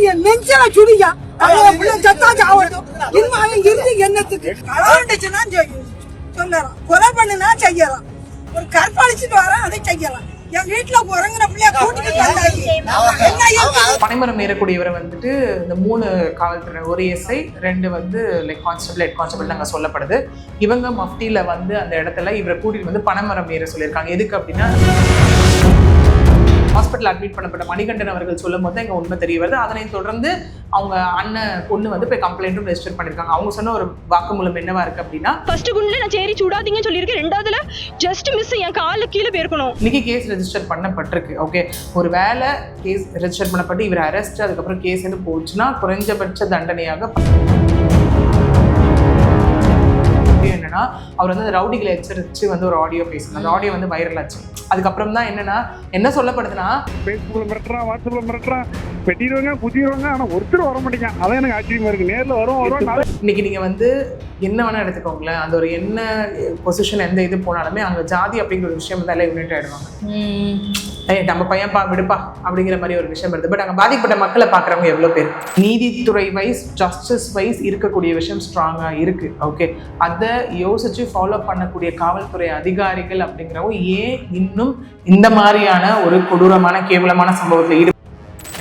என் நெஞ்சில சுடியா சத்தாச்சு ஆகட்டும். இன்னும் அவன் இறுதி எண்ணத்துக்கு கலாண்டுச்சுன்னா சொல்லலாம், கொலை பண்ணுனா செய்யலாம், ஒரு கற்பழிச்சுட்டு வர அதை செய்யலாம். என் வீட்டுல உறங்குற பிள்ளைய பனைமரம் ஏறக்கூடியவரை வந்துட்டு இந்த 3 காவல்துறை, ஒரு எஸ்ஐ 2 வந்து லைக் கான்ஸ்டபிள், ஹெட் கான்ஸ்டபிள் நாங்க சொல்லப்படுது. இவங்க மஃப்டியில வந்து அந்த இடத்துல இவரை கூட்டிட்டு வந்து பனைமரம் ஏற சொல்லியிருக்காங்க. எதுக்கு அப்படின்னா ஹாஸ்பிட்டல் அட்மிட் பண்ணப்பட்ட மணிகண்டன் அவர்கள் சொல்லும் போது எங்க உண்மை தெரிய வருது. அதனை தொடர்ந்து அவங்க அண்ணன் பொண்ணு வந்து போய் கம்ப்ளைண்ட்டும் ரெஜிஸ்டர் பண்ணிருக்காங்க. அவங்க சொன்ன ஒரு வாக்குமூலம் என்னவா இருக்கு அப்படின்னா, ஃபர்ஸ்ட் குண்ட்ல நான் சேரி சுடாதீங்கன்னு சொல்லியிருக்கேன், ரெண்டாவதுல ஜஸ்ட் மிஸ் என் கால கீழே போயிருக்கணும். இன்னைக்கு கேஸ் ரெஜிஸ்டர் பண்ணப்பட்டிருக்கு. ஓகே, ஒரு வேளை கேஸ் ரெஜிஸ்டர் பண்ணப்பட்டு இவர் அரெஸ்ட், அதுக்கப்புறம் கேஸ் வந்து போச்சுன்னா குறைஞ்சபட்ச தண்டனையாக என்னன்னா அவர் வந்து ரவுடிகளை எச்சரிச்சு வந்து ஒரு ஆடியோ பேசணும். அந்த ஆடியோ வந்து வைரல் ஆச்சு. அதுக்கப்புறம் தான் என்னன்னா என்ன சொல்லப்படுதுன்னா, ஃபேஸ்புக்ல மிரட்டுறான், வாட்ஸ்அப்ல மிரட்டுறான், வெட்டிடுவாங்க, குத்திடுவாங்க, ஆனா ஒருத்தர் வர மாட்டேங்க. அதான் எனக்கு ஆச்சரியமா இருக்கு. நேர்ல வரும். இன்னைக்கு நீங்க வந்து என்ன வேணா எடுத்துக்கோங்களேன், அந்த ஒரு என்ன பொசிஷன் எந்த இது போனாலுமே அங்க ஜாதி அப்படிங்கிற ஒரு விஷயம் வந்து யூனிட் ஆயிடுவாங்க. நம்ம பையன்பா விடுப்பா அப்படிங்கிற மாதிரி ஒரு விஷயம் வருது. பட் அங்கே பாதிக்கப்பட்ட மக்களை பார்க்குறவங்க எவ்வளோ பேர்? நீதித்துறை வைஸ், ஜஸ்டிஸ் வைஸ் இருக்கக்கூடிய விஷயம் ஸ்ட்ராங்காக இருக்கு. ஓகே, அதை யோசிச்சு ஃபாலோ பண்ணக்கூடிய காவல்துறை அதிகாரிகள் அப்படிங்கிறவங்க ஏன் இன்னும் இந்த மாதிரியான ஒரு கொடூரமான கேவலமான சம்பவத்தில்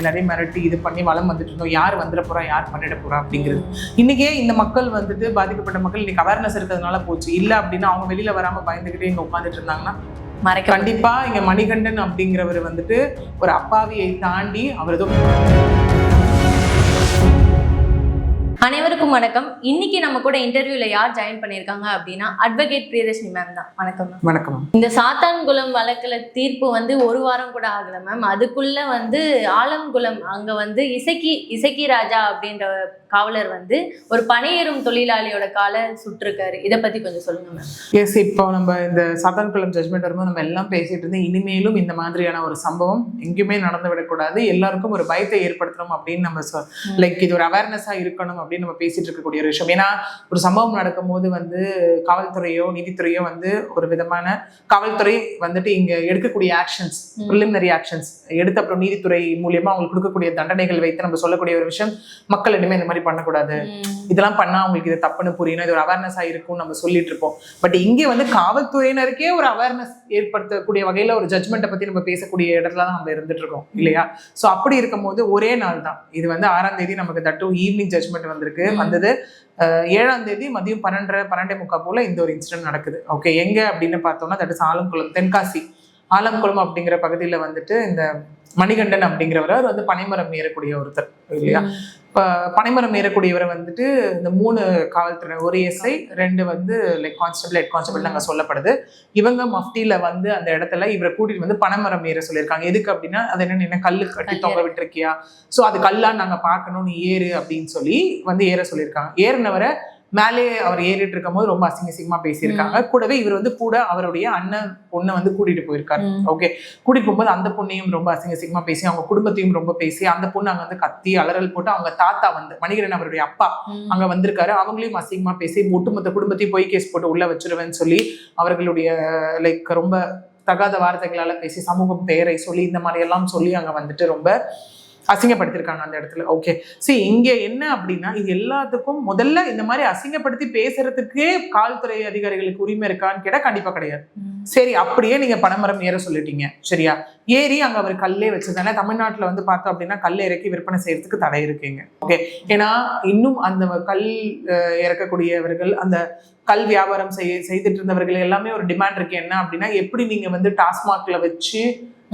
நிறைய மிரட்டி இது பண்ணி வளம் வந்துட்டு இருந்தோம். யார் வந்துட போறா, யார் பண்ணிட போறா அப்படிங்கிறது. இன்னைக்கே இந்த மக்கள் வந்துட்டு பாதிக்கப்பட்ட மக்கள் இன்னைக்கு அவேர்னஸ் இருக்கிறதுனால போச்சு. இல்லை அப்படின்னா அவங்க வெளியில வராம பயந்துக்கிட்டே இங்க உட்காந்துட்டு இருந்தாங்கன்னா கண்டிப்பா இங்க மணிகண்டன் அப்படிங்கிறவர் வந்துட்டு ஒரு அப்பாவியை தாண்டி அவர் ஏதோ. அனைவருக்கும் வணக்கம். இன்னைக்கு நம்ம கூட இன்டர்வியூல யார் ஜாயின் பண்ணியிருக்காங்க அப்படின்னா அட்வொகேட் பிரியதர்ஷினி மேம் தான். வணக்கம் மேம். வணக்கம். இந்த சாத்தான்குளம் வழக்குல தீர்ப்பு வந்து ஒரு வாரம் கூட ஆகல மேம். அதுக்குள்ள வந்து ஆலம்குளம் அங்க வந்து இசக்கி ராஜா அப்படின்ற காவலர் வந்து ஒரு பணியேறும் தொழிலாளியோட காலை சுட்டிருக்காரு. இதை பத்தி கொஞ்சம் சொல்லுங்க மேம். எஸ், இப்போ நம்ம இந்த சாத்தான்குளம் ஜட்மெண்ட் வரும்போது நம்ம எல்லாம் பேசிட்டு இருந்தோம், இனிமேலும் இந்த மாதிரியான ஒரு சம்பவம் எங்கேயுமே நடந்து விடக்கூடாது, எல்லாருக்கும் ஒரு பயத்தை ஏற்படுத்தணும் அப்படின்னு நம்ம லைக் இது ஒரு அவேர்னஸா இருக்கணும் அப்படின்னு நம்ம பேசிட்டு இருக்கக்கூடிய ஒரு விஷயம். ஏன்னா ஒரு சம்பவம் நடக்கும் போது வந்து காவல்துறையோ நீதித்துறையோ வந்து ஒரு விதமான காவல்துறை வந்துட்டு இங்க எடுக்கக்கூடிய ஆக்ஷன்ஸ், ப்ரிலிமினரி ஆக்ஷன்ஸ் எடுத்து அப்புறம் நீதித்துறை மூலியமா அவங்களுக்கு கொடுக்கக்கூடிய தண்டனைகள் வைத்து நம்ம சொல்லக்கூடிய ஒரு விஷயம், மக்கள் இனிமே இந்த மாதிரி பண்ணக்கூடாது, இதெல்லாம் பண்ணா அவங்களுக்கு இது தப்புன்னு புரியணும், இது ஒரு அவேர்னஸா இருக்கும் நம்ம சொல்லிட்டு இருப்போம். பட் இங்கே வந்து காவல்துறையினருக்கே ஒரு அவேர்னஸ் ஏற்படுத்தக்கூடிய வகையில ஒரு ஜட்மெண்ட்டை பத்தி நம்ம பேசக்கூடிய இடத்துல தான் நம்ம இருந்துட்டு இருக்கோம் இல்லையா? ஸோ அப்படி இருக்கும் போது ஒரே நாள் தான் இது வந்து 6ஆம் தேதி நமக்கு தட்டு ஈவினிங் ஜட்மெண்ட் வந்தது. 7ஆம் தேதி மதியம் 12:30 போல இந்த ஒரு இன்சிடென்ட் நடக்குது. ஓகே, எங்க அப்படின்னு பார்த்தோம்னா தட் இஸ் ஆலம்குளம், தென்காசி ஆலம்குளம் அப்படிங்கிற பகுதியில வந்துட்டு இந்த மணிகண்டன் அப்படிங்கிறவர் வந்து பனைமரம் ஏறக்கூடிய ஒருத்தர் இல்லையா? இப்போ பனைமரம் ஏறக்கூடியவரை வந்துட்டு இந்த 3 காவல்துறை, ஒரு எஸ்ஐ 2 வந்து லைக் கான்ஸ்டபிள், ஹெட் கான்ஸ்டபிள் நாங்கள் சொல்லப்படுது. இவங்க மஃப்டியில வந்து அந்த இடத்துல இவரை கூட்டிட்டு வந்து பனைமரம் ஏற சொல்லியிருக்காங்க. எதுக்கு அப்படின்னா அது என்ன கல்லு கட்டி தொங்க விட்டுருக்கியா, ஸோ அது கல்லா நாங்கள் பார்க்கணும், நீ ஏறு அப்படின்னு சொல்லி வந்து ஏற சொல்லியிருக்காங்க. ஏறினவரை மேலே அவர் ஏறிட்டு இருக்கும் போது ரொம்ப அசிங்கமா பேசியிருக்காங்க. கூடவே இவர் வந்து கூட அவருடைய அண்ணன் பொண்ணை வந்து கூட்டிட்டு போயிருக்காரு. ஓகே, கூட்டிட்டு போகும்போது அந்த பொண்ணையும் ரொம்ப அசிங்கமா பேசி, அவங்க குடும்பத்தையும் ரொம்ப பேசி, அந்த பொண்ணு அங்க வந்து கத்தி அலறல் போட்டு, அவங்க தாத்தா வந்து மணிகண்டன் அவருடைய அப்பா அங்க வந்திருக்காரு, அவங்களையும் அசிங்கமா பேசி ஒட்டுமொத்த குடும்பத்தையும் பொய் கேஸ் போட்டு உள்ள வச்சிருவேன்னு சொல்லி அவர்களுடைய லைக் ரொம்ப தகாத வார்த்தைகளால பேசி, சமூகம் பெயரை சொல்லி, இந்த மாதிரி எல்லாம் சொல்லி அங்க வந்துட்டு ரொம்ப அசிங்கப்படுத்திருக்காங்க அந்த இடத்துல. ஓகே, சரி, இங்க என்ன அப்படின்னா இது எல்லாத்துக்கும் முதல்ல இந்த மாதிரி அசிங்கப்படுத்தி பேசுறதுக்கே காவல்துறை அதிகாரிகளுக்கு உரிமை இருக்கான்னு கேட்டா கண்டிப்பா கிடையாது. சரி, அப்படியே நீங்க பனைமரம் ஏற சொல்லிட்டீங்க, சரியா? ஏறி அங்க அவர் கல்லே வச்சதானே. தமிழ்நாட்டுல வந்து பார்த்தோம் அப்படின்னா கல் இறக்கி விற்பனை செய்யறதுக்கு தடை இருக்குங்க. ஓகே, ஏன்னா இன்னும் அந்த கல் இறக்கக்கூடியவர்கள், அந்த கல் வியாபாரம் செய்துட்டு இருந்தவர்கள் எல்லாமே ஒரு டிமாண்ட் இருக்கு. என்ன அப்படின்னா, எப்படி நீங்க வந்து டாஸ்மாக்ல வச்சு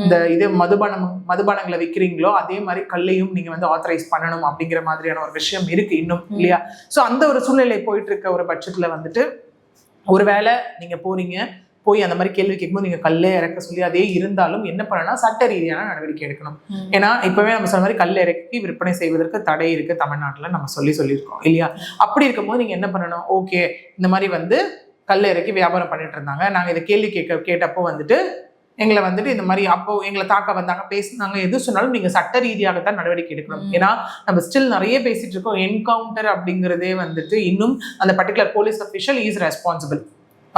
இந்த இது மதுபானங்களை விற்கிறீங்களோ அதே மாதிரி கல்லையும் நீங்க வந்து ஆத்தரைஸ் பண்ணணும் அப்படிங்கிற மாதிரியான ஒரு விஷயம் இருக்கு இன்னும் இல்லையா? ஸோ அந்த ஒரு சூழ்நிலை போயிட்டு இருக்க ஒரு பட்சத்துல வந்துட்டு ஒருவேளை நீங்க போய் அந்த மாதிரி கேள்வி கேட்கும்போது நீங்க கல்லை இறக்க சொல்லி அதே இருந்தாலும் என்ன பண்ணனா சட்ட ரீதியான நடவடிக்கை எடுக்கணும். ஏன்னா இப்பவே நம்ம சொன்ன மாதிரி கல் இறக்கி விற்பனை செய்வதற்கு தடை இருக்கு தமிழ்நாட்டுல, நம்ம சொல்லியிருக்கோம் இல்லையா? அப்படி இருக்கும்போது நீங்க என்ன பண்ணணும், ஓகே இந்த மாதிரி வந்து கல் இறக்கி வியாபாரம் பண்ணிட்டு இருந்தாங்க, நாங்க இதை கேள்வி கேட்டப்போ வந்துட்டு எங்களை வந்துட்டு இந்த மாதிரி அப்போ எங்களை தாக்க வந்தாங்க, பேசினாங்க, எது சொன்னாலும் நீங்க சட்ட ரீதியாகத்தான் நடவடிக்கை எடுக்கணும். ஏன்னா நம்ம ஸ்டில் நிறைய பேசிட்டு இருக்கோம், என்கவுண்டர் அப்படிங்கிறதே வந்துட்டு இன்னும் அந்த particular police official is responsible.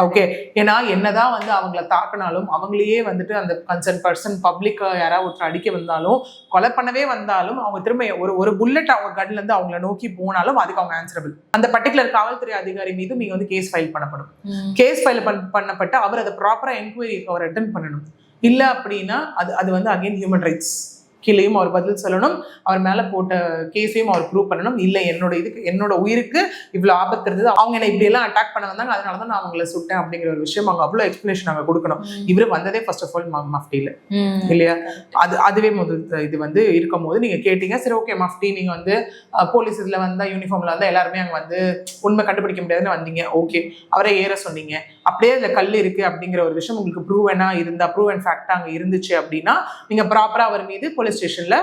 Okay. ஏன்னா என்னதான் வந்து அவங்கள தாக்கினாலும் அவங்களையே வந்துட்டு அந்த கன்சர்ன் பர்சன் பப்ளிக்கா யாராவது ஒருத்தர் அடிக்க வந்தாலும் கொலை பண்ணவே வந்தாலும் அவங்க திரும்ப ஒரு புல்லட் அவங்க கன்ல இருந்து அவங்கள நோக்கி போனாலும் அதுக்கு அவங்க ஆன்சரபிள். அந்த பர்டிகுலர் காவல்துறை அதிகாரி மீது நீங்க வந்து கேஸ் ஃபைல் பண்ணப்படும். கேஸ் ஃபைல் பண்ணப்பட்டு அவர் அதை ப்ராப்பரா என்கொயரிக்கு அவர் அட்டென்ட் பண்ணணும். இல்ல அப்படின்னா அது வந்து அகைன் ஹியூமன் ரைட்ஸ் கீழேயும் அவர் பதில் சொல்லணும். அவர் மேல போட்ட கேஸையும் அவர் ப்ரூவ் பண்ணணும். இல்லை என்னோட உயிருக்கு இவ்வளவு ஆபத்து இருந்தது, அவங்க என்ன இப்படி எல்லாம் அட்டாக் பண்ண வந்தாங்க, அதனாலதான் நான் அவங்கள சுட்டேன் அப்படிங்கிற ஒரு விஷயம் அவங்க அவ்வளவு எக்ஸ்பிளேஷன் நாங்க கொடுக்கணும். இவரு வந்ததே ஃபர்ஸ்ட் ஆஃப் ஆல் மஃப்டியில இல்லையா? அதுவே முதல் இது வந்து இருக்கும் போது நீங்க கேட்டீங்க, சரி ஓகே மஃப்டி நீங்க வந்து போலீஸ் இதுல வந்தா யூனிஃபார்ம்ல வந்தா எல்லாருமே அங்க வந்து உண்மை கண்டுபிடிக்க முடியாதுன்னு வந்தீங்க. ஓகே, அவரே ஏற சொன்னீங்க. அப்படியே அதுல கல் இருக்கு அப்படிங்கிற ஒரு விஷயம் உங்களுக்கு ப்ரூவனா இருந்தா, ப்ரூவ் அண்ட் ஃபேக்டா அங்க இருந்துச்சு அப்படின்னா நீங்க ப்ராப்பரா அவர் மீது போலீஸ் ஸ்டேஷன்ல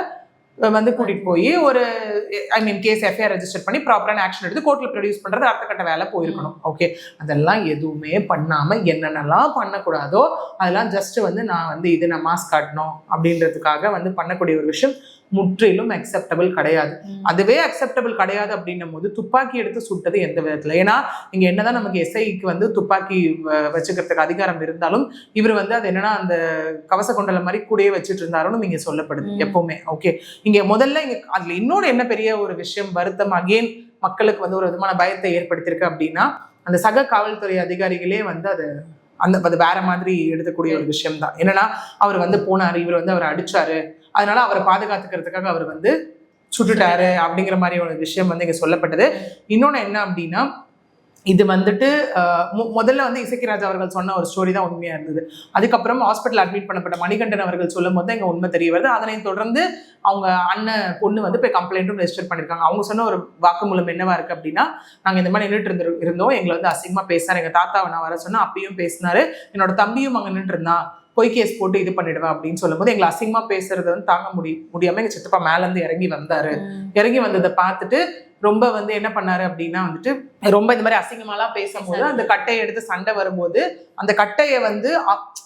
வந்து கூட்டிட்டு போய் ஒரு கேஸ் எஃப்ஐஆர் ரெஜிஸ்டர் பண்ணி ப்ராப்பரான ஆக்ஷன் எடுத்து கோர்ட்ல ப்ரொடியூஸ் பண்றது அடுத்த கட்ட வேலை போயிருக்கணும். ஓகே, அதெல்லாம் எதுவுமே பண்ணாம என்னென்னலாம் பண்ணக்கூடாதோ அதெல்லாம் ஜஸ்ட் வந்து நான் வந்து இது நான் மாஸ்க் காட்டணும் அப்படின்றதுக்காக வந்து பண்ணக்கூடிய ஒரு விஷயம் முற்றிலும் அக்செப்டபிள் கிடையாது. அதுவே அக்செப்டபிள் கிடையாது அப்படின்னும் போது துப்பாக்கி எடுத்து சுட்டது எந்த விதத்துல? ஏன்னா இங்க என்னதான் நமக்கு எஸ்ஐக்கு வந்து துப்பாக்கி வச்சுக்கிறதுக்கு அதிகாரம் இருந்தாலும் இவர் வந்து அது என்னன்னா அந்த கவச கொண்டல மாதிரி கூடயே வச்சுட்டு இருந்தாருன்னு இங்க சொல்லப்படுது எப்பவுமே. ஓகே, இங்க முதல்ல இங்க அதுல இன்னொரு என்ன பெரிய ஒரு விஷயம் வருத்தம் அகெயின் மக்களுக்கு வந்து ஒரு விதமான பயத்தை ஏற்படுத்தியிருக்கு அப்படின்னா அந்த சக காவல்துறை அதிகாரிகளே வந்து அது வேற மாதிரி எடுக்கக்கூடிய ஒரு விஷயம் தான். என்னன்னா அவர் வந்து போனாரு, இவர் வந்து அவரை அடிச்சாரு, அதனால அவரை பாதுகாத்துக்கிறதுக்காக அவர் வந்து சுட்டுட்டாரு அப்படிங்கிற மாதிரி ஒரு விஷயம் வந்து இங்க சொல்லப்பட்டது. இன்னொன்னு என்ன அப்படின்னா இது வந்துட்டு முதல்ல வந்து இசக்கி ராஜா அவர்கள் சொன்ன ஒரு ஸ்டோரி தான் உண்மையா இருந்தது. அதுக்கப்புறம் ஹாஸ்பிட்டல் அட்மிட் பண்ணப்பட்ட மணிகண்டன் அவர்கள் சொல்லும் போது தான் இங்க உண்மை தெரிய வருது. அதனை தொடர்ந்து அவங்க அண்ணன் பொண்ணு வந்து போய் கம்ப்ளைண்ட்டும் ரெஜிஸ்டர் பண்ணிருக்காங்க. அவங்க சொன்ன ஒரு வாக்குமூலம் என்னவா இருக்கு அப்படின்னா, நாங்க இந்த மாதிரி நின்றுட்டு இருந்தோம், எங்களை வந்து அசிங்கமா பேசினாரு, எங்க தாத்தாவை நான் வர சொன்னா அப்பயும் பேசினாரு, என்னோட தம்பியும் அங்க நின்று இருந்தான், பொய் கேஸ் போட்டு இது பண்ணிடுவேன் அப்படின்னு சொல்லும் போது எங்களை அசிங்கமா பேசுறது வந்து தாங்க முடியாம எங்க சித்தப்பா மேல இருந்து இறங்கி வந்தாரு. இறங்கி வந்ததை பார்த்துட்டு ரொம்ப வந்து என்ன பண்ணாரு அப்படின்னா வந்துட்டு ரொம்ப இந்த மாதிரி அசிங்கமாலாம் பேசும்போது அந்த கட்டையை எடுத்து சண்டை வரும்போது அந்த கட்டையை வந்து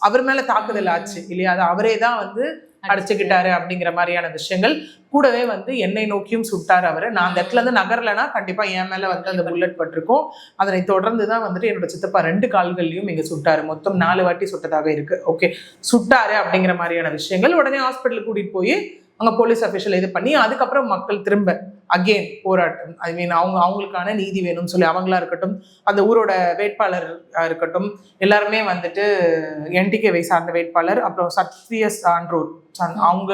அவர் மேல தாக்குதல் ஆச்சு இல்லையா? அது அவரே தான் வந்து அடிச்சுக்கிட்டாரு அப்படிங்கிற மாதிரியான விஷயங்கள். கூடவே வந்து என்னை நோக்கியும் சுட்டாரு அவரு. நான் அந்த இடத்துல இருந்து நகரலைன்னா கண்டிப்பா என் மேல வந்து அந்த புல்லட் பட்டிருக்கும். அதனை தொடர்ந்துதான் வந்துட்டு என்னோட சித்தப்பா 2 கால்கள்லயும் இங்க சுட்டாரு. மொத்தம் 4 வாட்டி சுட்டதாக இருக்கு. ஓகே, சுட்டாரு அப்படிங்கிற மாதிரியான விஷயங்கள். உடனே ஹாஸ்பிட்டலுக்கு கூட்டிட்டு போய் அங்க போலீஸ் அஃபிஷியல் இது பண்ணி அதுக்கப்புறம் மக்கள் திரும்ப அகெயின் போராட்டம். ஐ மீன் அவங்களுக்கான நீதி வேணும்னு சொல்லி அவங்களா இருக்கட்டும், அந்த ஊரோட வேட்பாளர் இருக்கட்டும், எல்லாருமே வந்துட்டு என்டிகேவை சார்ந்த வேட்பாளர், அப்புறம் சத்ரிய சான்றோர் அவங்க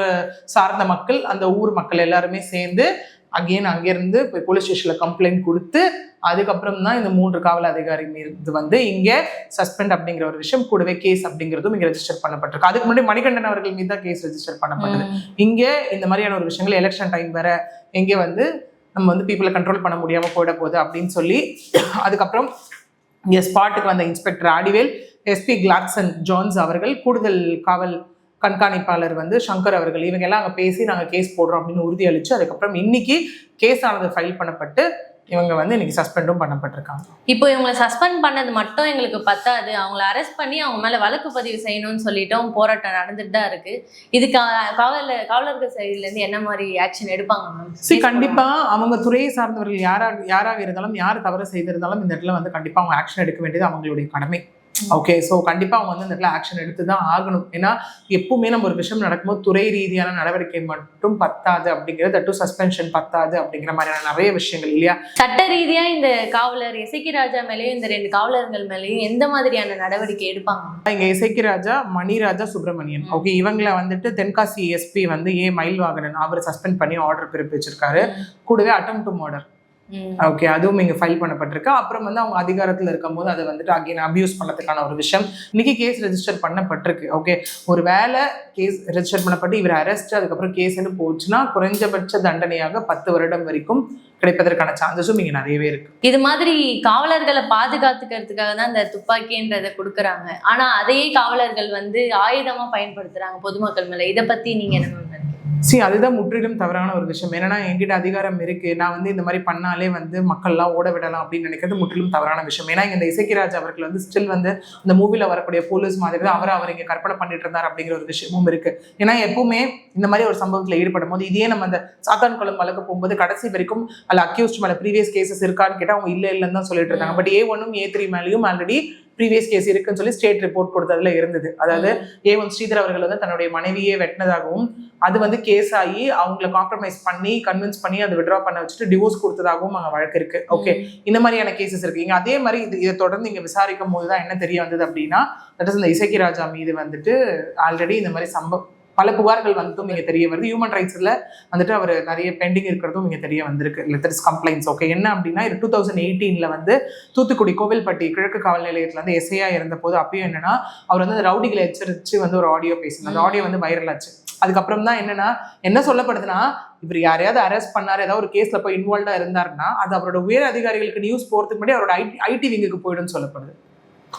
சார்ந்த மக்கள், அந்த ஊர் மக்கள் எல்லாருமே சேர்ந்து அகெயின் அங்கிருந்து போய் போலீஸ் ஸ்டேஷன்ல கம்ப்ளைண்ட் கொடுத்து அதுக்கப்புறம் தான் இந்த 3 காவல் அதிகாரி மீது வந்து இங்க சஸ்பெண்ட் அப்படிங்கிற ஒரு விஷயம், கூடவே கேஸ் அப்படிங்கிறதும் இங்க ரெஜிஸ்டர் பண்ணப்பட்டிருக்கு. அதுக்கு முன்னாடி மணிகண்டன் அவர்கள் மீது தான் கேஸ் ரெஜிஸ்டர் பண்ணப்பட்டது. இங்க இந்த மாதிரியான ஒரு விஷயங்கள் எலெக்ஷன் டைம் வேற, எங்க வந்து நம்ம வந்து பீப்புளை கண்ட்ரோல் பண்ண முடியாம போயிட போகுது அப்படின்னு சொல்லி அதுக்கப்புறம் இங்க ஸ்பாட்டுக்கு வந்த inspector Adivel, SP Clarkson Jones அவர்கள், கூடுதல் காவல் கண்காணிப்பாளர் வந்து சங்கர் அவர்கள், இவங்க எல்லாம் அங்கே பேசி நாங்கள் கேஸ் போடுறோம் அப்படின்னு உறுதி அளிச்சு அதுக்கப்புறம் இன்னைக்கு கேஸ் ஆனது ஃபைல் பண்ணப்பட்டு இவங்க வந்து இன்னைக்கு சஸ்பெண்டும் பண்ணப்பட்டிருக்காங்க. இப்போ இவங்களை சஸ்பெண்ட் பண்ணது மட்டும் எங்களுக்கு பத்தாது, அவங்கள அரெஸ்ட் பண்ணி அவங்க மேல வழக்கு பதிவு செய்யணும்னு சொல்லிட்டும் போராட்டம் நடந்துட்டு தான் இருக்கு. இதுக்கு காவலர்கள் சைடுல இருந்து என்ன மாதிரி ஆக்ஷன் எடுப்பாங்க மேம்? கண்டிப்பா அவங்க துறையை சார்ந்தவர்கள் யாராக இருந்தாலும், யார் தவறு செய்திருந்தாலும் இந்த இடத்துல வந்து கண்டிப்பா அவங்க ஆக்ஷன் எடுக்க வேண்டியது அவங்களுடைய கடமை. ஓகே, ஸோ கண்டிப்பாக அவங்க வந்து இந்த இடத்துல ஆக்ஷன் எடுத்து தான் ஆகணும். ஏன்னா எப்பவுமே நம்ம ஒரு விஷயம் நடக்கும்போது துறை ரீதியான நடவடிக்கை மட்டும் பத்தாது அப்படிங்கிறது, தட்டு சஸ்பென்ஷன் பத்தாது அப்படிங்கிற மாதிரியான நிறைய விஷயங்கள் இல்லையா? சட்ட ரீதியா இந்த காவலர் இசக்கி ராஜா மேலேயும் இந்த 2 காவலர்கள் மேலேயும் எந்த மாதிரியான நடவடிக்கை எடுப்பாங்க? இங்க இசக்கி ராஜா, மணிராஜா சுப்பிரமணியன், ஓகே, இவங்களை வந்துட்டு தென்காசி எஸ்பி வந்து மயில்வாகனன் அவர் சஸ்பெண்ட் பண்ணி ஆர்டர் பிறப்பிச்சிருக்காரு. கூடவே அட்டெம்ப்ட் டு மர்டர், ஓகே, அதுவும் இங்க ஃபைல் பண்ணப்பட்டிருக்கு. அப்புறம் வந்து அவங்க அதிகாரத்துல இருக்கும் போது அதை வந்துட்டு அகைன் அபியூஸ் பண்ணதுக்கான ஒரு விஷயம் இன்னைக்கு கேஸ் ரெஜிஸ்டர் பண்ணப்பட்டிருக்கு. ஓகே, ஒரு வேளை கேஸ் ரெஜிஸ்டர் பண்ணப்பட்டு இவர் அரெஸ்ட் அதுக்கப்புறம் கேஸ்ன்னு போச்சுன்னா குறைஞ்சபட்ச தண்டனையாக 10 வருடம் வரைக்கும் கிடைப்பதற்கான சான்சஸும் இங்க நிறையவே இருக்கு. இது மாதிரி காவலர்களை பாதுகாத்துக்கிறதுக்காக தான் இந்த துப்பாக்கின்றதை கொடுக்குறாங்க. ஆனா அதையே காவலர்கள் வந்து ஆயுதமா பயன்படுத்துறாங்க பொதுமக்கள் மேல. இதை பத்தி நீங்க என்ன நினைக்கிறீங்க? அதுதான் முற்றிலும் தவறான ஒரு விஷயம். என்னன்னா என்கிட்ட அதிகாரம் இருக்கு, நான் வந்து இந்த மாதிரி பண்ணாலே வந்து மக்கள்லாம் ஓட விடலாம் அப்படின்னு நினைக்கிறது முற்றிலும் தவறான விஷயம். ஏன்னா இந்த இசக்கி ராஜா அவர்கள் வந்து ஸ்டில் வந்து இந்த மூவில வரக்கூடிய போலீஸ் மாதிரி தான் அவர் இங்க கற்பனை பண்ணிட்டு இருந்தார் அப்படிங்கிற ஒரு விஷயமும் இருக்கு. ஏன்னா எப்பவுமே இந்த மாதிரி ஒரு சம்பவத்துல ஈடுபடும் போது இதே நம்ம அந்த சாத்தான்குளம் வழக்கு போகும்போது கடைசி வரைக்கும் அல்ல அக்யூஸ்ட் மேல ப்ரீவியஸ் கேசஸ் இருக்கான்னு கேட்டா அவங்க இல்லைன்னு தான் சொல்லிட்டு இருக்காங்க. பட் A1 A3 மேலேயும் ஆல்ரெடி ப்ரீவியஸ் கேஸ் இருக்குன்னு சொல்லி ஸ்டேட் ரிப்போர்ட் கொடுத்ததுல இருந்தது. அதாவது A1 ஸ்ரீதர் அவர்கள் வந்து தன்னுடைய மனைவியே வெட்டினதாகவும் அது வந்து கேஸ் ஆகி அவங்களை காம்ப்ரமைஸ் பண்ணி கன்வின்ஸ் பண்ணி அதை விட்ரா பண்ண வச்சுட்டு டிவோர்ஸ் கொடுத்ததாகவும் அங்கே வழக்கு இருக்கு. ஓகே, இந்த மாதிரியான கேசஸ் இருக்கு. இங்க அதே மாதிரி இதை தொடர்ந்து இங்க விசாரிக்கும் போதுதான் என்ன தெரிய வந்தது அப்படின்னா, தட் இஸ் இந்த இசக்கி ராஜா மீது வந்துட்டு ஆல்ரெடி இந்த மாதிரி பல புகார்கள் வந்துட்டும் இங்கே தெரிய வருது. ஹியூமன் ரைட்ஸ்ல வந்துட்டு அவர் நிறைய பெண்டிங் இருக்கிறதும் இங்கே தெரிய வந்திருக்கு, லெட்டர்ஸ் கம்ப்ளைண்ட்ஸ். ஓகே, என்ன அப்படின்னா 2018 வந்து தூத்துக்குடி கோவில்பட்டி கிழக்கு காவல் நிலையத்துல வந்து எஸ்ஐயா இருந்த போது அப்பயும் என்னன்னா அவர் வந்து அந்த ரவுடிகளை எச்சரிச்சு வந்து ஒரு ஆடியோ பேசினார். அந்த ஆடியோ வந்து வைரல் ஆச்சு. அதுக்கப்புறம் தான் என்னன்னா என்ன சொல்லப்படுதுன்னா, இவர் யாரையாவது அரெஸ்ட் பண்ணாரு, ஏதாவது ஒரு கேஸ்ல போய் இன்வால்வ்டா இருந்தாருன்னா அது அவரோட உயர் அதிகாரிகளுக்கு நியூஸ் போறதுக்கு முன்னாடி அவரோட ஐடி விங்குக்கு போயிடும்னு சொல்லப்படுது.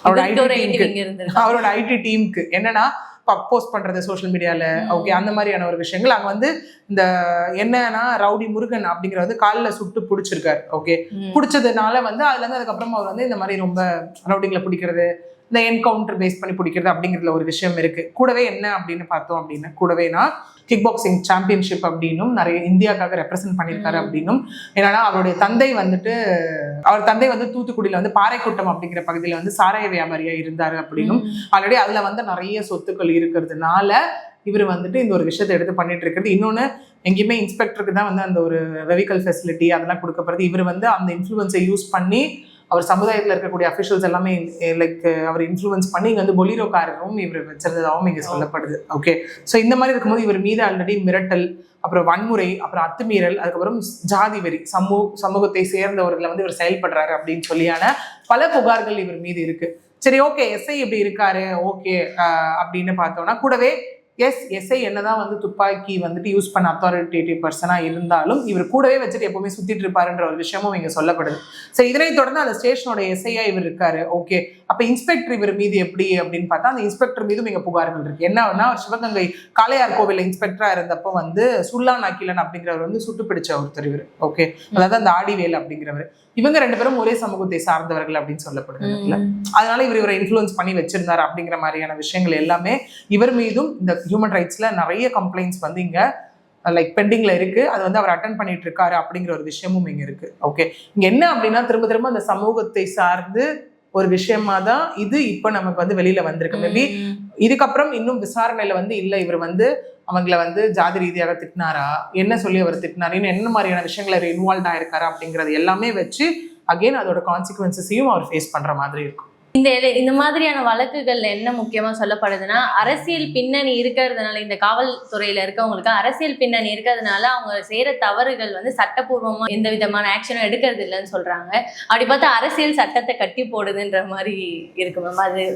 அவரோட ஐடி டீமுக்கு என்னன்னா போஸ்ட் பண்றது சோஷியல் மீடியால. ஓகே, அந்த மாதிரியான ஒரு விஷயங்கள் அங்க வந்து இந்த என்னன்னா ரவுடி முருகன் அப்படிங்கிற வந்து காலில் சுட்டு பிடிச்சிருக்காரு. ஓகே, பிடிச்சதுனால வந்து அதுல இருந்து அதுக்கப்புறம் அவர் வந்து இந்த மாதிரி ரொம்ப ரவுடிங்களை பிடிக்கிறது, இந்த என்கவுண்டர் பேஸ் பண்ணி பிடிக்கிறது அப்படிங்கிறதுல ஒரு விஷயம் இருக்கு. கூடவே என்ன அப்படின்னு பார்த்தோம் அப்படின்னா, கூடவேனா கிக் பாக்ஸிங் சாம்பியன்ஷிப் அப்படின்னும் நிறைய இந்தியாவுக்காக ரெப்ரசென்ட் பண்ணியிருக்காரு அப்படின்னும். என்னன்னா அவருடைய தந்தை வந்து தூத்துக்குடியில வந்து பாறைக்குட்டம் அப்படிங்கிற பகுதியில வந்து சாராய வியாபாரியா இருந்தாரு அப்படின்னும், ஆல்ரெடி அதுல வந்து நிறைய சொத்துக்கள் இருக்கிறதுனால இவர் வந்துட்டு இந்த ஒரு விஷயத்தை எடுத்து பண்ணிட்டு இருக்கிறது. இன்னொன்னு, எங்கேயுமே இன்ஸ்பெக்டருக்கு தான் வந்து அந்த ஒரு வெஹிக்கல் ஃபெசிலிட்டி அதெல்லாம் கொடுக்கப்படுது. இவர் வந்து அந்த இன்ஃப்ளூயன்ஸை யூஸ் பண்ணி அவர் சமுதாயத்தில் இருக்கக்கூடிய அஃபிஷியல்ஸ் எல்லாமே லைக் அவர் இன்ஃப்ளூயன்ஸ் பண்ணி இங்கே வந்து பொலிரோ காரும் இவர் வச்சிருந்ததாகவும் இங்கே சொல்லப்படுது. ஓகே, ஸோ இந்த மாதிரி இருக்கும்போது இவர் மீது ஆல்ரெடி மிரட்டல், அப்புறம் வன்முறை, அப்புறம் அத்துமீறல், அதுக்கப்புறம் ஜாதி வெறி, சமூகத்தை சேர்ந்தவர்களை வந்து இவர் செயல்படுறாரு அப்படின்னு சொல்லியான பல புகார்கள் இவர் மீது இருக்கு. சரி, ஓகே, எஸ்ஐ எப்படி இருக்காரு ஓகே அப்படின்னு பார்த்தோம்னா, கூடவே எஸ்ஐ என்னதான் வந்து துப்பாக்கி வந்துட்டு யூஸ் பண்ண அத்தாரிட்டேட்டிவ் பர்சனா இருந்தாலும் இவர் கூடவே வச்சுட்டு எப்பவுமே சுத்திட்டு இருப்பாருன்ற ஒரு விஷயமும் இங்க சொல்லப்படுது. சரி, இதனை தொடர்ந்து அந்த ஸ்டேஷனோட எஸ்ஐயா இவர் இருக்காரு. ஓகே, அப்ப இன்ஸ்பெக்டர் இவர் மீது எப்படி அப்படின்னு பார்த்தா அந்த இன்ஸ்பெக்டர் மீதும் இங்க புகார்கள் இருக்கு. என்னன்னா, சிவகங்கை காளையார் கோவில் இன்ஸ்பெக்டரா இருந்தப்போ வந்து சுல்லான் அகிலன் அப்படிங்கிறவர் வந்து சுட்டு பிடிச்ச ஒருத்தர் இவர். ஓகே, அதாவது அந்த ஆடிவேல் அப்படிங்கிறவர். இவங்க ரெண்டு பேரும் ஒரே சமூகத்தை சார்ந்தவர்கள் அப்படின்னு சொல்லப்படுது. அதனால இவரை இன்ஃப்ளூயன்ஸ் பண்ணி வச்சிருந்தாரு அப்படிங்கிற மாதிரியான விஷயங்கள் எல்லாமே இவர் மீதும் இந்த ஹியூமன் ரைட்ஸ்ல நிறைய கம்ப்ளைண்ட்ஸ் வந்து இங்க லைக் பெண்டிங்ல இருக்கு. அது வந்து அவர் அட்டென்ட் பண்ணிட்டு இருக்காரு அப்படிங்கிற ஒரு விஷயமும் இங்க இருக்கு. ஓகே, இங்க என்ன அப்படின்னா திரும்ப திரும்ப அந்த சமூகத்தை சார்ந்து ஒரு விஷயமா தான் இது இப்ப நமக்கு வந்து வெளியில வந்திருக்கு. மேபி இதுக்கப்புறம் இன்னும் விசாரணையில வந்து இல்ல இவர் வந்து அவங்களை வந்து ஜாதி ரீதியாக திட்டினாரா, என்ன சொல்லி அவர் திட்டினாரு, இன்னும் என்ன மாதிரியான விஷயங்களை அவர் இன்வால்வ் ஆயிருக்காரு அப்படிங்கறது எல்லாமே வச்சு அகெயின் அதோட கான்சிக்வன்சஸையும் அவர் ஃபேஸ் பண்ற மாதிரி இருக்கும். இந்த மாதிரியான வழக்குகள்ல என்ன முக்கியமா சொல்லப்படுதுன்னா, அரசியல் பின்னணி இருக்கிறதுனால, இந்த காவல்துறையில இருக்கவங்களுக்கு அரசியல் பின்னணி இருக்கிறதுனால அவங்க செய்யற தவறுகள் வந்து சட்டப்பூர்வமா எந்த விதமான ஆக்ஷனும் எடுக்கிறது இல்லைன்னு சொல்றாங்க. அப்படி பார்த்தா அரசியல் சட்டத்தை கட்டி போடுதுன்ற மாதிரி இருக்கு மேம். அது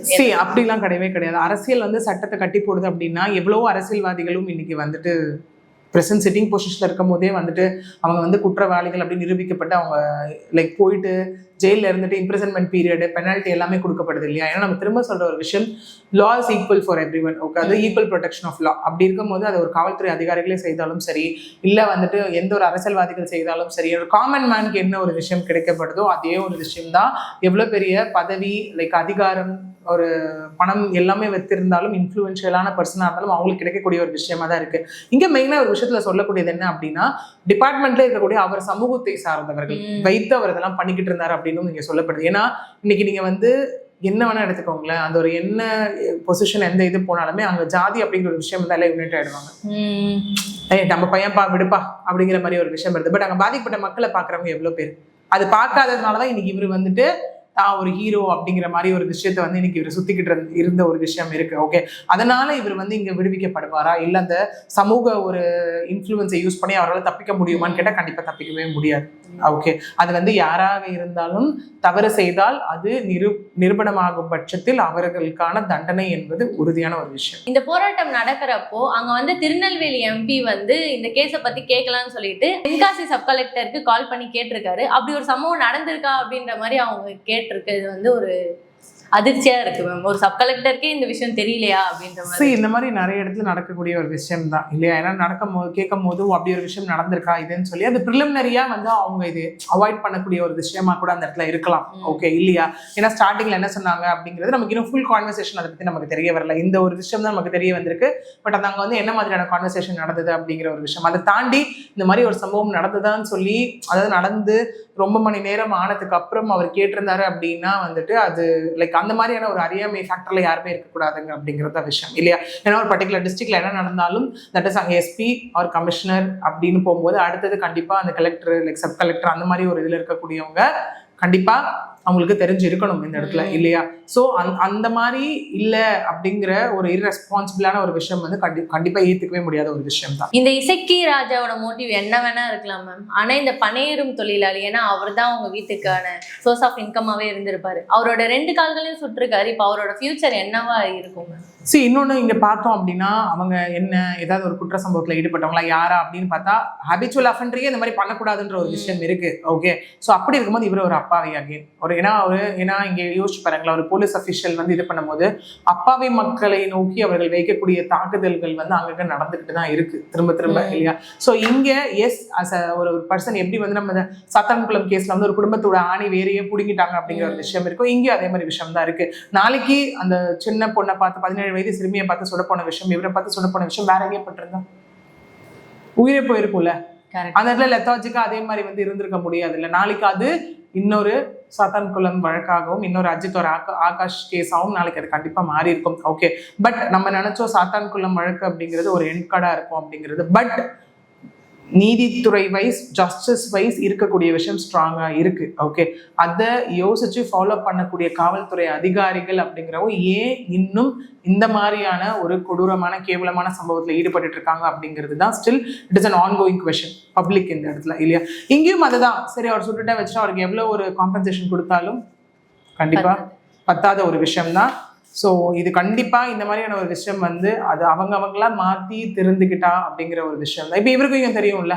அப்படிலாம் கிடையவே கிடையாது. அரசியல் வந்து சட்டத்தை கட்டி போடுது அப்படின்னா எவ்வளவோ அரசியல்வாதிகளும் இன்னைக்கு வந்துட்டு பிரசன்ட் சிட்டிங் பொசிஷன்ல இருக்கும் போதே வந்துட்டு அவங்க வந்து குற்றவாளிகள் அப்படின்னு நிரூபிக்கப்பட்டு அவங்க லைக் போயிட்டு ஜெயிலில் இருந்துட்டு இம்ப்ரிசன்மெண்ட் பீரியடு, பெனால்ட்டி எல்லாமே கொடுக்கப்படுது இல்லையா? ஏன்னா நம்ம திரும்ப சொல்ற ஒரு விஷயம், லா is equal for every one. Okay, அது ஈக்குவல் ப்ரொடெக்ஷன் ஆஃப் லா. அப்படி இருக்கும்போது அது ஒரு காவல்துறை அதிகாரிகளே செய்தாலும் சரி, இல்லை வந்துட்டு எந்த ஒரு அரசியல்வாதிகள் செய்தாலும் சரி, ஒரு காமன் மேனுக்கு என்ன ஒரு விஷயம் கிடைக்கப்படுதோ அதே ஒரு விஷயம் தான் எவ்வளோ பெரிய பதவி, லைக் அதிகாரம், ஒரு பணம் எல்லாமே வைத்திருந்தாலும் இன்ஃப்ளூயன்ஷியலான பர்சனாக இருந்தாலும் அவங்களுக்கு கிடைக்கக்கூடிய ஒரு விஷயமா தான் இருக்கு. இங்க மெயினாக ஒரு விஷயத்துல சொல்லக்கூடியது என்ன அப்படின்னா, டிபார்ட்மெண்ட்ல இருக்கக்கூடிய அவர் சமூகத்தை சார்ந்தவர்கள் வைத்து அவர் இதெல்லாம் பண்ணிக்கிட்டு இருந்தாரு அப்படின்னு இங்க சொல்லப்படுது. ஏன்னா இன்னைக்கு நீங்க வந்து என்ன வேணா எடுத்துக்கோங்களேன், அந்த ஒரு என்ன பொசிஷன் எந்த இது போனாலுமே அங்க ஜாதி அப்படிங்கிற ஒரு விஷயம் தான் யூனிட் ஆயிடுவாங்க. நம்ம பையன்பா விடுப்பா அப்படிங்கிற மாதிரி ஒரு விஷயம் வருது. பட் அங்க பாதிக்கப்பட்ட மக்களை பாக்குறவங்க எவ்வளவு பேர்? அது பார்க்காததுனாலதான் இன்னைக்கு இவர் வந்துட்டு ஒரு ஹீரோ அப்படிங்கிற மாதிரி ஒரு விஷயத்த வந்து இன்னைக்கு இவர் சுத்திக்கிட்டு இருந்த ஒரு விஷயம் இருக்கு. ஓகே, அதனால இவர் வந்து இங்க விடுவிக்கப்படுவாரா, இல்ல அந்த சமூக ஒரு இன்ஃப்ளூயன்ஸை யூஸ் பண்ணி அவரால் தப்பிக்க முடியுமான்னு கேட்டா கண்டிப்பா தப்பிக்கவே முடியாது. ஓகே, அது வந்து யாராக இருந்தாலும் தவறு செய்தால் அது நிரூபணமாகும் பட்சத்தில் அவர்களுக்கான தண்டனை என்பது உறுதியான ஒரு விஷயம். இந்த போராட்டம் நடக்கிறப்போ அங்க வந்து திருநெல்வேலி எம்பி வந்து இந்த கேஸை பத்தி கேட்கலாம்னு சொல்லிட்டு தென்காசி சப் கலெக்டருக்கு கால் பண்ணி கேட்டிருக்காரு. அப்படி ஒரு சம்பவம் நடந்திருக்கா அப்படின்ற மாதிரி அவங்க கேட்டிருக்கு. இது வந்து ஒரு அதிர்ச்சியா இருக்கு மேம். ஒரு சப் கலெக்டருக்கே இந்த விஷயம் தெரியலையா அப்படின்ற மாதிரி. இந்த மாதிரி நிறைய இடத்துல நடக்கக்கூடிய ஒரு விஷயம் தான் இல்லையா? ஏன்னா நடக்கும் போது கேட்கும் போது அப்படி ஒரு விஷயம் நடந்திருக்கா இதுன்னு சொல்லி அது ப்ரிலிமினரியா வந்து அவங்க இது அவாய்ட் பண்ணக்கூடிய ஒரு விஷயமா கூட அந்த இடத்துல இருக்கலாம். ஓகே இல்லையா? ஏன்னா ஸ்டார்டிங்ல என்ன சொன்னாங்க அப்படிங்கிறது நமக்கு இன்னும் ஃபுல் கான்வர்சேஷன் அதை பத்தி நமக்கு தெரிய வரல. இந்த ஒரு விஷயம் தான் நமக்கு தெரிய வந்திருக்கு. பட் அது அங்க வந்து என்ன மாதிரியான கான்வர்சேஷன் நடந்தது அப்படிங்கிற ஒரு விஷயம், அதை தாண்டி இந்த மாதிரி ஒரு சம்பவம் நடந்ததான்னு சொல்லி, அதாவது நடந்து ரொம்ப மணி நேரம் ஆனதுக்கு அப்புறம் அவர் கேட்டிருந்தாரு அப்படின்னா வந்துட்டு அது லைக் அந்த மாதிரியான ஒரு அறியாமை ஃபேக்டர்ல யாருமே இருக்கக்கூடாதுங்க அப்படிங்கிறத விஷயம் இல்லையா. ஏன்னா ஒரு பர்டிகுலர் டிஸ்ட்ரிக்ட்ல என்ன நடந்தாலும் தட் இஸ் அங்கே எஸ்பி ஆர் கமிஷனர் அப்படின்னு போகும்போது அடுத்தது கண்டிப்பா அந்த கலெக்டர் லைக் சப் கலெக்டர் அந்த மாதிரி ஒரு இதுல இருக்கக்கூடியவங்க கண்டிப்பா அவங்களுக்கு தெரிஞ்சு இருக்கணும் இந்த இடத்துல இல்லையா. ஸோ அந்த மாதிரி இல்லை அப்படிங்கிற ஒரு இர்ரெஸ்பான்சிபிளான ஒரு விஷயம் வந்து கண்டிப்பா ஏத்துக்கவே முடியாத ஒரு விஷயம் தான். இந்த இசக்கி ராஜாவோட மோட்டிவ் என்ன வேணா இருக்கலாம் மேம். ஆனா இந்த பனையேறும் தொழிலாளி, ஏன்னா அவர் தான் அவங்க வீட்டுக்கான சோர்ஸ் ஆஃப் இன்கமாவே இருந்திருப்பாரு. அவரோட 2 கால்களையும் சுட்டிருக்காரு. இப்போ அவரோட ஃபியூச்சர் என்னவா இருக்கும் மேம்? இன்னொன்னு இங்க பார்த்தோம் அப்படின்னா அவங்க என்ன ஏதாவது ஒரு குற்ற சம்பவத்துல ஈடுபட்டவங்களா யாரா அப்படின்னு பார்த்தா ஹாபிச்சுவல் அஃபெண்டரே இந்த மாதிரி பண்ணக்கூடாதுன்ற ஒரு விஷயம் இருக்கு. ஓகே, ஸோ அப்படி இருக்கும்போது இவர் ஒரு அப்பாவி அகேன் ஒரு ஏன்னா இங்க யோசிச்சு பாருங்களா, ஒரு போலீஸ் அஃபிஷியல் வந்து இது பண்ணும்போது அப்பாவி மக்களை நோக்கி அவர்கள் வைக்கக்கூடிய தாக்குதல்கள் வந்து அங்கங்க நடந்துகிட்டு தான் இருக்கு திரும்ப திரும்ப இல்லையா. ஸோ இங்க எஸ் அஸ் ஒரு பர்சன் எப்படி வந்து நம்ம சாத்தான்குளம் கேஸ்ல வந்து ஒரு குடும்பத்தோட ஆணி வேறையே புடுங்கிட்டாங்க அப்படிங்கிற ஒரு விஷயம் இருக்கும். இங்கே அதே மாதிரி விஷயம் தான் இருக்கு. நாளைக்கு அந்த சின்ன பொண்ணை பார்த்து 17 வயது சிறுமியை பார்த்து சுட போன விஷயம், இவரை பார்த்து சுட போன விஷயம் வேற எங்கேயே பட்டிருந்தா உயிரே போயிருக்கும்ல. அந்த இடத்துல லெத்தாஜிக்கா அதே மாதிரி வந்து இருந்திருக்க முடியாது இல்ல. நாளைக்கு அது இன்னொரு சாத்தான்குளம் வழக்காகவும் இன்னொரு அஜித் ஒரு ஆகாஷ் கேஸாகவும் நாளைக்கு அது கண்டிப்பா மாறி இருக்கும். ஓகே, பட் நம்ம நினைச்சோம் சாத்தான்குளம் வழக்கு அப்படிங்கிறது ஒரு எண்ட் கார்டா இருக்கும் அப்படிங்கிறது. பட் நீதித்துறை வைஸ் ஜஸ்டிஸ் வைஸ் இருக்கக்கூடிய விஷயம் ஸ்ட்ராங்கா இருக்கு. ஓகே, அதை யோசிச்சு ஃபாலோ பண்ணக்கூடிய காவல்துறை அதிகாரிகள் அப்படிங்கிறவங்க ஏன் இன்னும் இந்த மாதிரியான ஒரு கொடூரமான கேவலமான சம்பவத்தில் ஈடுபட்டு இருக்காங்க அப்படிங்கிறது தான் still it is an ongoing question public இந்த இடத்துல இல்லையா. இங்கேயும் அதுதான் சரி, அவர் சுட்டுட்டே வச்சுட்டு அவருக்கு எவ்வளவு ஒரு காம்பன்சேஷன் கொடுத்தாலும் கண்டிப்பா பத்தாத ஒரு விஷயம் தான். ஸோ இது கண்டிப்பா இந்த மாதிரியான ஒரு விஷயம் வந்து அது அவங்களா மாத்தி திருந்துக்கிட்டா அப்படிங்கிற ஒரு விஷயம் தான். இப்போ இவருக்கும் இங்க தெரியும்ல.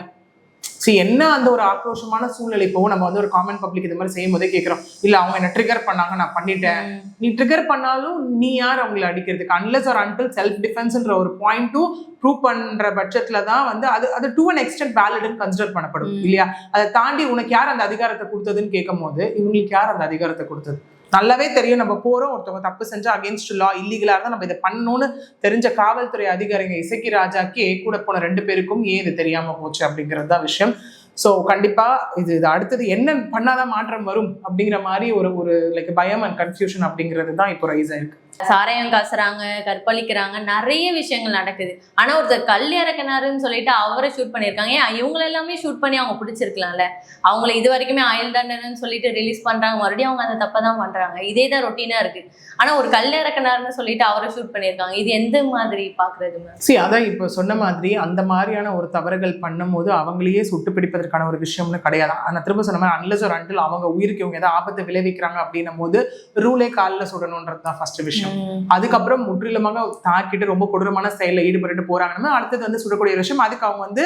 என்ன அந்த ஒரு ஆக்ரோஷமான சூழ்நிலை இப்போ நம்ம வந்து ஒரு காமன் பப்ளிக் இது மாதிரி செய்யும் போதே கேட்கிறோம், இல்ல அவங்க என்ன ட்ரிகர் பண்ணாங்க நான் பண்ணிட்டேன். நீ ட்ரிகர் பண்ணாலும் நீ யார் அவங்களை அடிக்கிறதுக்கு? அன்லெஸ் ஆர் அன்டில் செல்ஃப் டிஃபென்ஸ்ன்ற ஒரு பாயிண்ட் ப்ரூவ் பண்ற பட்சத்துல தான் வந்து அது டு அன் எக்ஸ்டென்ட் வேலிட்னு கன்சிடர் பண்ணப்படும் இல்லையா. அதை தாண்டி உனக்கு யார் அந்த அதிகாரத்தை கொடுத்ததுன்னு கேட்கும் போது இவங்களுக்கு யார் அந்த அதிகாரத்தை கொடுத்தது? நல்லாவே தெரியும், நம்ம போறோம் ஒருத்தவங்க தப்பு செஞ்சா அகேன்ஸ்ட் லா இல்லீகலா இருந்தா நம்ம இதை பண்ணணும்னு தெரிஞ்ச காவல்துறை அதிகாரிங்க இசக்கி ராஜாக்கே கூட போன 2 பேருக்கும் ஏன் இது தெரியாம போச்சு அப்படிங்கிறது தான் விஷயம். ஸோ கண்டிப்பா இது அடுத்தது என்ன பண்ணாதான் மாற்றம் வரும் அப்படிங்கிற மாதிரி ஒரு லைக் பயம் அண்ட் கன்ஃபியூஷன் அப்படிங்கிறது தான் இப்போ ரைஸ் ஆயிருக்கு. சாராயம் காசுறாங்க, கற்பழிக்கிறாங்க, நிறைய விஷயங்கள் நடக்குது. ஆனா ஒருத்தர் கல் இறக்கினாருன்னு சொல்லிட்டு அவரை ஷூட் பண்ணியிருக்காங்க. ஏன் இவங்களை எல்லாமே ஷூட் பண்ணி அவங்க பிடிச்சிருக்கலாம்ல? அவங்கள இது வரைக்குமே ஆயுள் தண்டனைன்னு சொல்லிட்டு ரிலீஸ் பண்றாங்க, மறுபடியும் அவங்க அந்த தப்பை தான் பண்றாங்க. இதே தான் ரொட்டீனா இருக்கு. ஆனா ஒரு கல் இறக்கினாருன்னு சொல்லிட்டு அவரை ஷூட் பண்ணியிருக்காங்க. இது எந்த மாதிரி பாக்குறது? அதான் இப்போ சொன்ன மாதிரி அந்த மாதிரியான ஒரு தவறுகள் பண்ணும் போது அவங்களையே சுட்டு பிடிப்பதற்கான ஒரு விஷயம்னு கிடையாது. ஆனா திரும்ப சொன்ன மாதிரி அன்லெஸ் ஒரு அன்டில் அவங்க உயிருக்கு இவங்க ஏதாவது ஆபத்தை விளைவிக்கிறாங்க அப்படின்னும் போது ரூலே காலில் சுடணும்ன்றது தான் ஃபர்ஸ்ட் விஷயம். அதுக்கப்புறம் முற்றிலுமாக தாக்கிட்டு ரொம்ப கொடூரமான செயல்ல ஈடுபட்டு போறாங்கன்னா அடுத்தது வந்து சுடக்கூடிய விஷயம், அதுக்கு அவங்க வந்து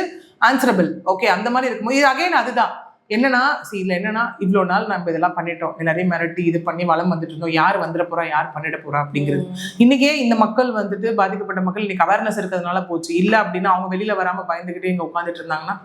ஆன்சரபிள். ஓகே, அந்த மாதிரி இருக்கும்போது இது அகைன் அதுதான் என்னன்னா இதுல என்னன்னா இவ்வளவு நாள் நம்ம இதெல்லாம் பண்ணிட்டோம், எல்லாரையும் மிரட்டி இது பண்ணி வளம் வந்துட்டு இருந்தோம், யார் வந்துட போறா யார் பண்ணிட போறா அப்படிங்கிறது. இன்னைக்கே இந்த மக்கள் வந்துட்டு பாதிக்கப்பட்ட மக்கள் இன்னைக்கு அவேர்னஸ் இருக்கிறதுனால போச்சு. இல்ல அப்படின்னா அவங்க வெளியில வராம பயந்துகிட்டே இங்க உட்காந்துட்டு இருந்தாங்கன்னா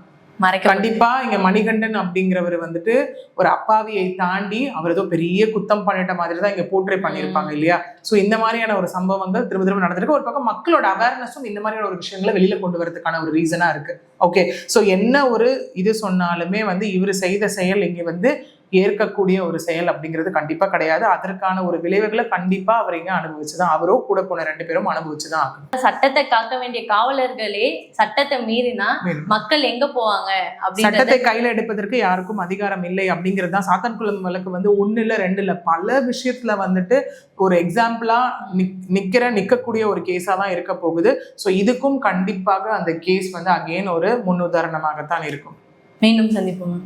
கண்டிப்பா இங்க மணிகண்டன் அப்படிங்கிறவர் வந்துட்டு ஒரு அப்பாவியை தாண்டி அவர் ஏதோ பெரிய குத்தம் பண்ணிட்ட மாதிரி தான் இங்க போர்ட்ரே பண்ணியிருப்பாங்க இல்லையா. சோ இந்த மாதிரியான ஒரு சம்பவங்கள் திரும்ப திரும்ப நடந்திருக்கு. ஒரு பக்கம் மக்களோட அவேர்னஸும் இந்த மாதிரியான ஒரு விஷயங்களை வெளியில கொண்டு வரதுக்கான ஒரு ரீசனா இருக்கு. ஓகே, சோ என்ன ஒரு இது சொன்னாலுமே வந்து இவர் செய்த செயல் இங்க வந்து ஏற்கக்கூடிய ஒரு செயல் அப்படிங்கிறது கண்டிப்பா கிடையாது. அதற்கான ஒரு விளைவுகளை கண்டிப்பா அவர் இங்க அனுபவிச்சுதான், அவரோ கூட போன 2 பேரும் அனுபவிச்சுதான் ஆகணும். சட்டத்தை காக்க வேண்டிய காவலர்களே சட்டத்தை மீறினா மக்கள் எங்க போவாங்க? சட்டத்தை கையில எடுப்பதற்கு யாருக்கும் அதிகாரம் இல்லை அப்படிங்கிறது தான் சாத்தான்குளம் வழக்கு வந்து 1 இல்ல 2 இல்ல பல விஷயத்துல வந்துட்டு ஒரு எக்ஸாம்பிளா நிக்கக்கூடிய ஒரு கேஸா தான் இருக்க போகுது. ஸோ இதுக்கும் கண்டிப்பாக அந்த கேஸ் வந்து அகெயின் ஒரு முன்னுதாரணமாகத்தான் இருக்கும். மீண்டும் சந்திப்போம்.